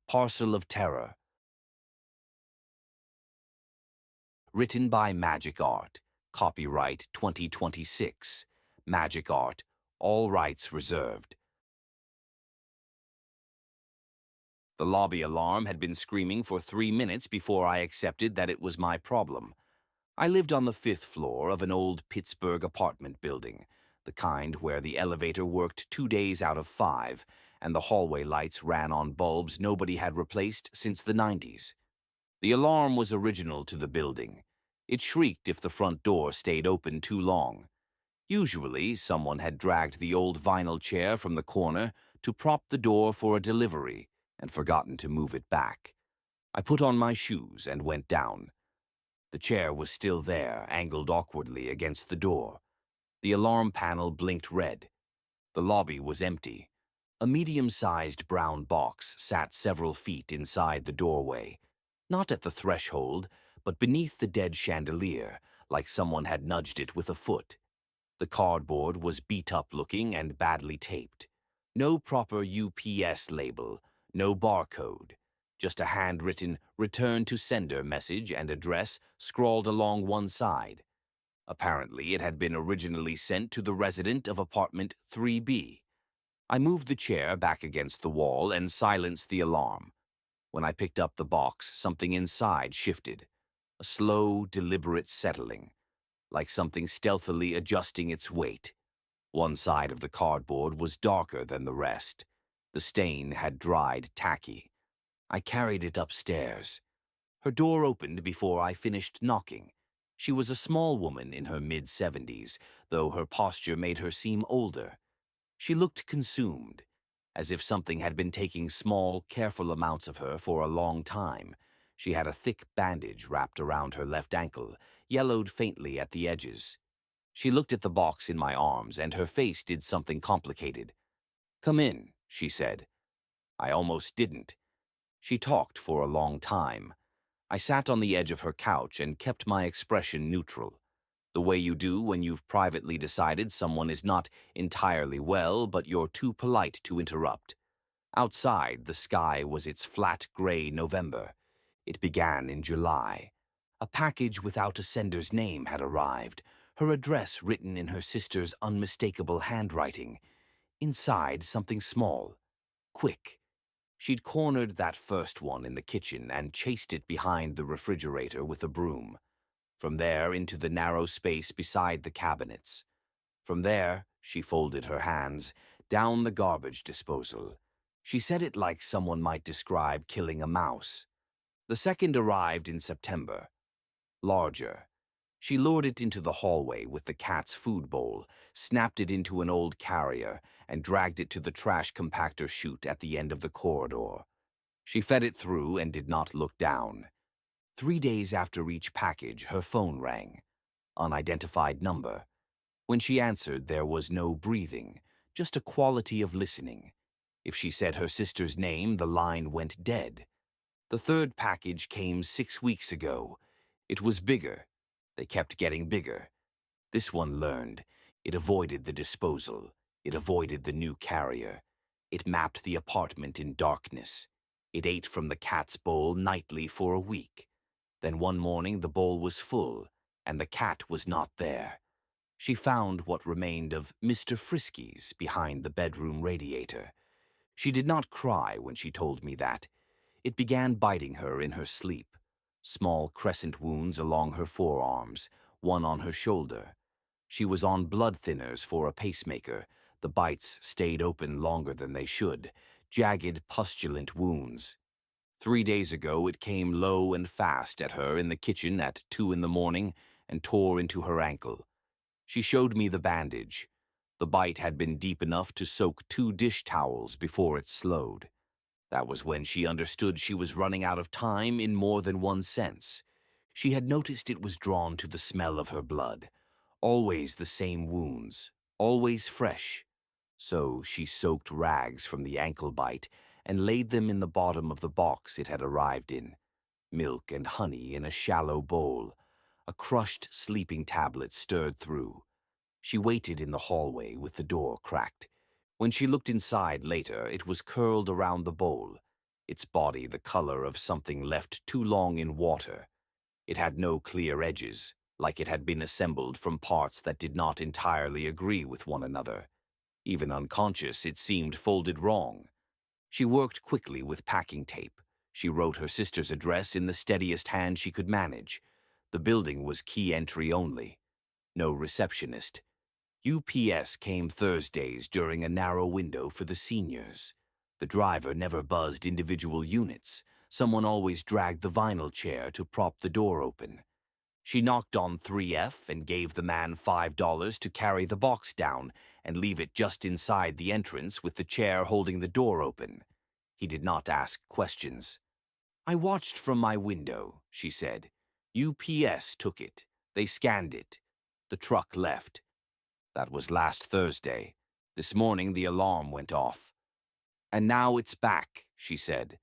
Parcel of Terror. Written by Magic Art. Copyright 2026. Magic Art. All rights reserved. The lobby alarm had been screaming for 3 minutes before I accepted that it was my problem. I lived on the 5th floor of an old Pittsburgh apartment building, the kind where the elevator worked 2 days out of 5, and the hallway lights ran on bulbs nobody had replaced since the 90s. The alarm was original to the building. It shrieked if the front door stayed open too long. Usually, someone had dragged the old vinyl chair from the corner to prop the door for a delivery and forgotten to move it back. I put on my shoes and went down. The chair was still there, angled awkwardly against the door. The alarm panel blinked red. The lobby was empty. A medium-sized brown box sat several feet inside the doorway, not at the threshold, but beneath the dead chandelier, like someone had nudged it with a foot. The cardboard was beat-up-looking and badly taped. No proper UPS label, no barcode, just a handwritten return to sender message and address scrawled along one side. Apparently, it had been originally sent to the resident of apartment 3B. I moved the chair back against the wall and silenced the alarm. When I picked up the box, something inside shifted. A slow, deliberate settling, like something stealthily adjusting its weight. One side of the cardboard was darker than the rest. The stain had dried tacky. I carried it upstairs. Her door opened before I finished knocking. She was a small woman in her mid-70s, though her posture made her seem older. She looked consumed, as if something had been taking small, careful amounts of her for a long time. She had a thick bandage wrapped around her left ankle, yellowed faintly at the edges. She looked at the box in my arms, and her face did something complicated. "Come in," she said. I almost didn't. She talked for a long time. I sat on the edge of her couch and kept my expression neutral, the way you do when you've privately decided someone is not entirely well, but you're too polite to interrupt. Outside, the sky was its flat gray November. It began in July. A package without a sender's name had arrived, her address written in her sister's unmistakable handwriting. Inside, something small, quick. She'd cornered that first one in the kitchen and chased it behind the refrigerator with a broom. From there into the narrow space beside the cabinets. From there, she folded her hands, down the garbage disposal. She said it like someone might describe killing a mouse. The second arrived in September. Larger. She lured it into the hallway with the cat's food bowl, snapped it into an old carrier, and dragged it to the trash compactor chute at the end of the corridor. She fed it through and did not look down. 3 days after each package, her phone rang. Unidentified number. When she answered, there was no breathing, just a quality of listening. If she said her sister's name, the line went dead. The third package came 6 weeks ago. It was bigger. They kept getting bigger. This one learned. It avoided the disposal. It avoided the new carrier. It mapped the apartment in darkness. It ate from the cat's bowl nightly for a week. Then one morning the bowl was full, and the cat was not there. She found what remained of Mr. Frisky's behind the bedroom radiator. She did not cry when she told me that. It began biting her in her sleep. Small crescent wounds along her forearms, one on her shoulder. She was on blood thinners for a pacemaker. The bites stayed open longer than they should. Jagged, pustulant wounds. 3 days ago it came low and fast at her in the kitchen at 2 in the morning and tore into her ankle. She showed me the bandage. The bite had been deep enough to soak 2 dish towels before it slowed. That was when she understood she was running out of time in more than one sense. She had noticed it was drawn to the smell of her blood. Always the same wounds, always fresh. So she soaked rags from the ankle bite and laid them in the bottom of the box it had arrived in. Milk and honey in a shallow bowl. A crushed sleeping tablet stirred through. She waited in the hallway with the door cracked. When she looked inside later, it was curled around the bowl. its body the color of something left too long in water. It had no clear edges, like it had been assembled from parts that did not entirely agree with one another. Even unconscious, it seemed folded wrong. She worked quickly with packing tape. She wrote her sister's address in the steadiest hand she could manage. The building was key entry only. No receptionist. UPS came Thursdays during a narrow window for the seniors. The driver never buzzed individual units. Someone always dragged the vinyl chair to prop the door open. She knocked on 3F and gave the man $5 to carry the box down and leave it just inside the entrance with the chair holding the door open. He did not ask questions. "I watched from my window," she said. "UPS took it. They scanned it. The truck left. That was last Thursday. This morning the alarm went off. And now it's back," she said.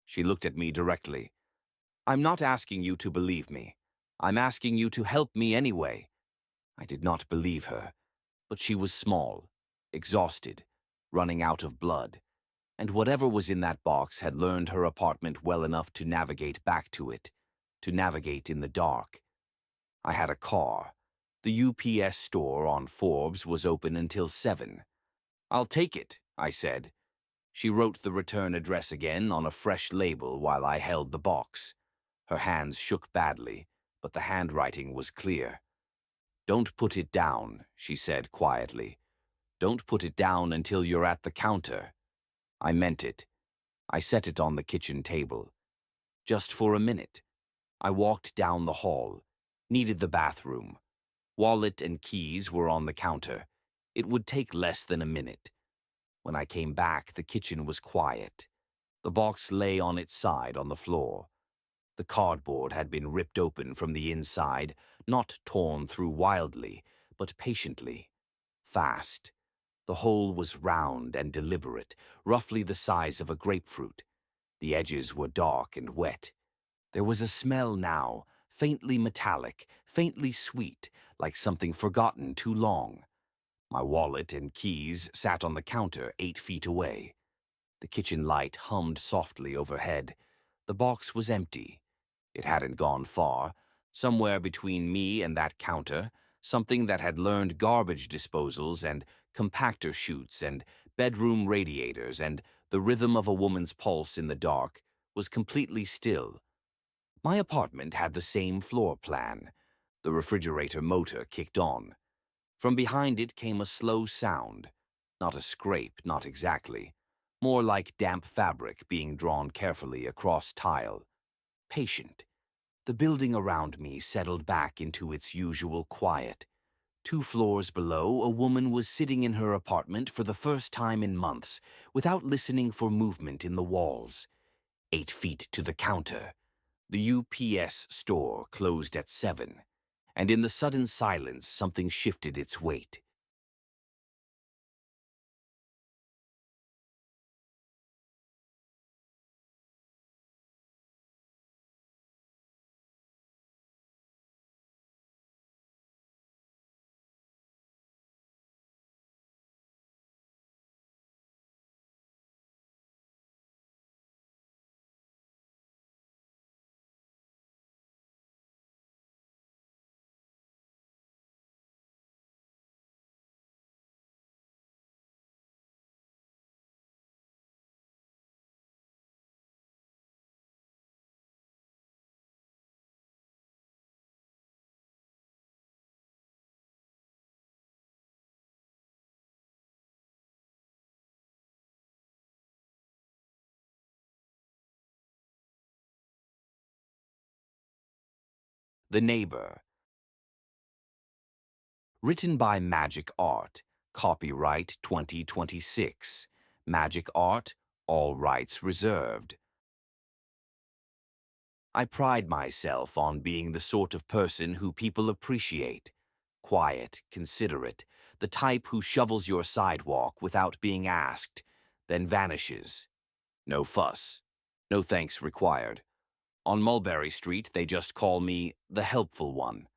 She looked at me directly. "I'm not asking you to believe me. I'm asking you to help me anyway." I did not believe her, but she was small, exhausted, running out of blood, and whatever was in that box had learned her apartment well enough to navigate back to it, to navigate in the dark. I had a car. The UPS store on Forbes was open until 7. "I'll take it," I said. She wrote the return address again on a fresh label while I held the box. Her hands shook badly, but the handwriting was clear. "Don't put it down," she said quietly. "Don't put it down until you're at the counter." I meant it. I set it on the kitchen table. Just for a minute. I walked down the hall. Needed the bathroom. Wallet and keys were on the counter. It would take less than a minute. When I came back, the kitchen was quiet. The box lay on its side on the floor. The cardboard had been ripped open from the inside, not torn through wildly, but patiently. Fast. The hole was round and deliberate, roughly the size of a grapefruit. The edges were dark and wet. There was a smell now, faintly metallic, faintly sweet, like something forgotten too long. My wallet and keys sat on the counter 8 feet away. The kitchen light hummed softly overhead. The box was empty. It hadn't gone far. Somewhere between me and that counter, something that had learned garbage disposals and compactor chutes and bedroom radiators and the rhythm of a woman's pulse in the dark, was completely still. My apartment had the same floor plan. The refrigerator motor kicked on. From behind it came a slow sound. Not a scrape, not exactly. More like damp fabric being drawn carefully across tile. Patient. The building around me settled back into its usual quiet. 2 floors below, a woman was sitting in her apartment for the first time in months, without listening for movement in the walls. 8 feet to the counter. The UPS store closed at 7, and in the sudden silence something shifted its weight. The Neighbor. Written by Magic Art. Copyright 2026. Magic Art, all rights reserved. I pride myself on being the sort of person who people appreciate. Quiet, considerate, the type who shovels your sidewalk without being asked, then vanishes. No fuss. No thanks required. On Mulberry Street, they just call me the helpful one.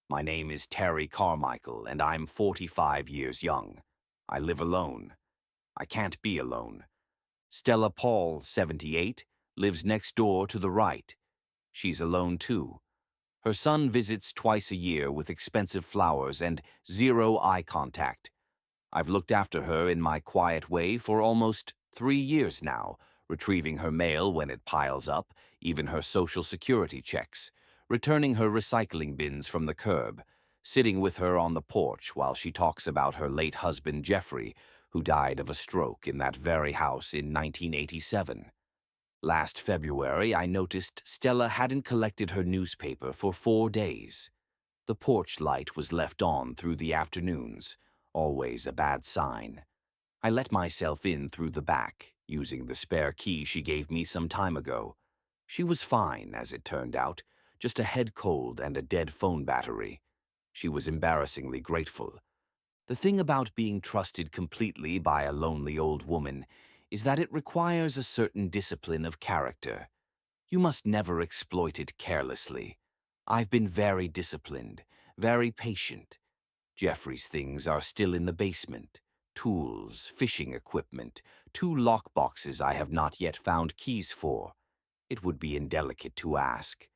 My name is Terry Carmichael, and I'm 45 years young. I live alone. I can't be alone. Stella Paul, 78, lives next door to the right. She's alone too. Her son visits twice a year with expensive flowers and zero eye contact. I've looked after her in my quiet way for almost 3 years now, retrieving her mail when it piles up, even her social security checks, returning her recycling bins from the curb, sitting with her on the porch while she talks about her late husband Jeffrey, who died of a stroke in that very house in 1987. Last February, I noticed Stella hadn't collected her newspaper for 4 days. The porch light was left on through the afternoons, always a bad sign. I let myself in through the back, using the spare key she gave me some time ago. She was fine, as it turned out, just a head cold and a dead phone battery. She was embarrassingly grateful. The thing about being trusted completely by a lonely old woman is that it requires a certain discipline of character. You must never exploit it carelessly. I've been very disciplined, very patient. Jeffrey's things are still in the basement. Tools, fishing equipment, 2 lockboxes I have not yet found keys for. It would be indelicate to ask.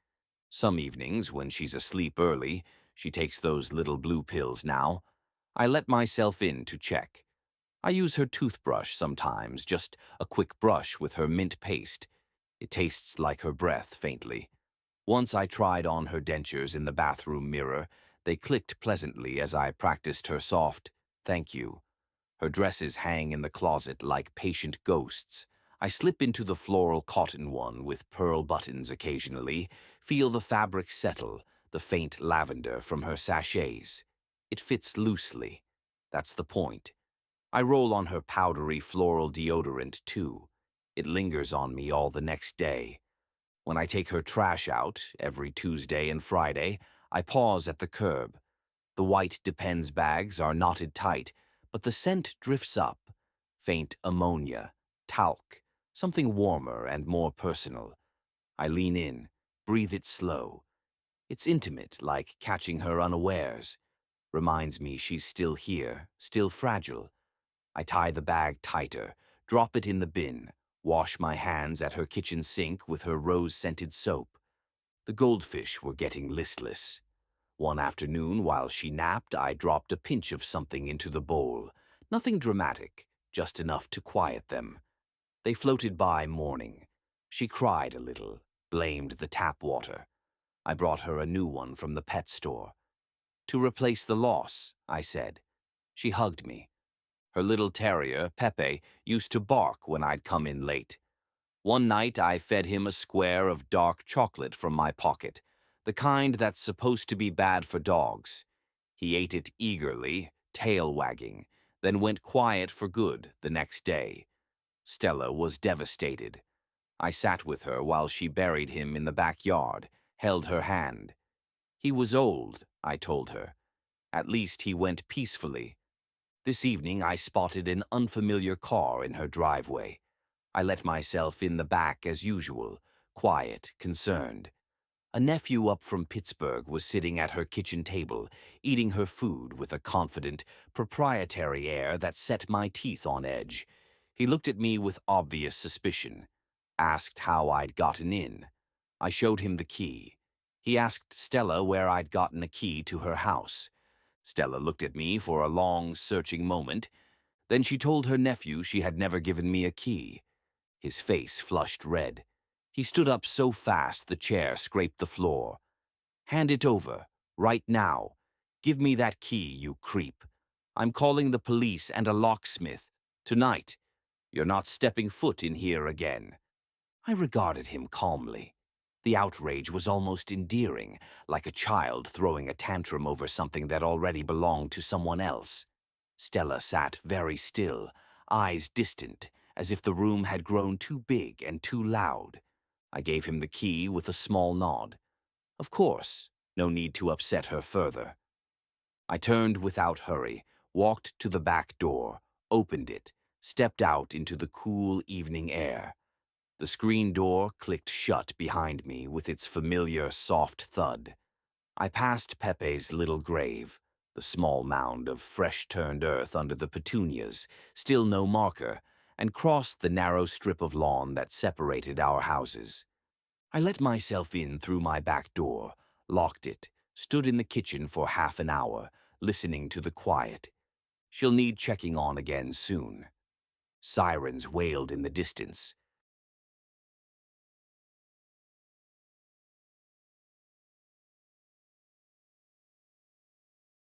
Some evenings, when she's asleep early, she takes those little blue pills now, I let myself in to check. I use her toothbrush sometimes, just a quick brush with her mint paste. It tastes like her breath faintly. Once I tried on her dentures in the bathroom mirror. They clicked pleasantly as I practiced her soft, "Thank you." Her dresses hang in the closet like patient ghosts. I slip into the floral cotton one with pearl buttons occasionally, feel the fabric settle, the faint lavender from her sachets. It fits loosely. That's the point. I roll on her powdery floral deodorant, too. It lingers on me all the next day. When I take her trash out, every Tuesday and Friday, I pause at the curb. The white Depends bags are knotted tight, but the scent drifts up. Faint ammonia, talc, something warmer and more personal. I lean in, breathe it slow. It's intimate, like catching her unawares. Reminds me she's still here, still fragile. I tie the bag tighter, drop it in the bin, wash my hands at her kitchen sink with her rose-scented soap. The goldfish were getting listless. One afternoon, while she napped, I dropped a pinch of something into the bowl. Nothing dramatic, just enough to quiet them. They floated by mourning. She cried a little, blamed the tap water. I brought her a new one from the pet store. "To replace the loss," I said. She hugged me. Her little terrier, Pepe, used to bark when I'd come in late. One night I fed him a square of dark chocolate from my pocket, the kind that's supposed to be bad for dogs. He ate it eagerly, tail wagging, then went quiet for good the next day. Stella was devastated. I sat with her while she buried him in the backyard, held her hand. He was old, I told her. At least he went peacefully. This evening I spotted an unfamiliar car in her driveway. I let myself in the back as usual, quiet, concerned. A nephew up from Pittsburgh was sitting at her kitchen table, eating her food with a confident, proprietary air that set my teeth on edge. He looked at me with obvious suspicion, asked how I'd gotten in. I showed him the key. He asked Stella where I'd gotten a key to her house. Stella looked at me for a long, searching moment. Then she told her nephew she had never given me a key. His face flushed red. He stood up so fast the chair scraped the floor. "Hand it over, right now. Give me that key, you creep. I'm calling the police and a locksmith. Tonight. You're not stepping foot in here again." I regarded him calmly. The outrage was almost endearing, like a child throwing a tantrum over something that already belonged to someone else. Stella sat very still, eyes distant, as if the room had grown too big and too loud. I gave him the key with a small nod. Of course, no need to upset her further. I turned without hurry, walked to the back door, opened it, stepped out into the cool evening air. The screen door clicked shut behind me with its familiar soft thud. I passed Pepe's little grave, the small mound of fresh-turned earth under the petunias, still no marker, and crossed the narrow strip of lawn that separated our houses. I let myself in through my back door, locked it, stood in the kitchen for half an hour, listening to the quiet. She'll need checking on again soon. Sirens wailed in the distance,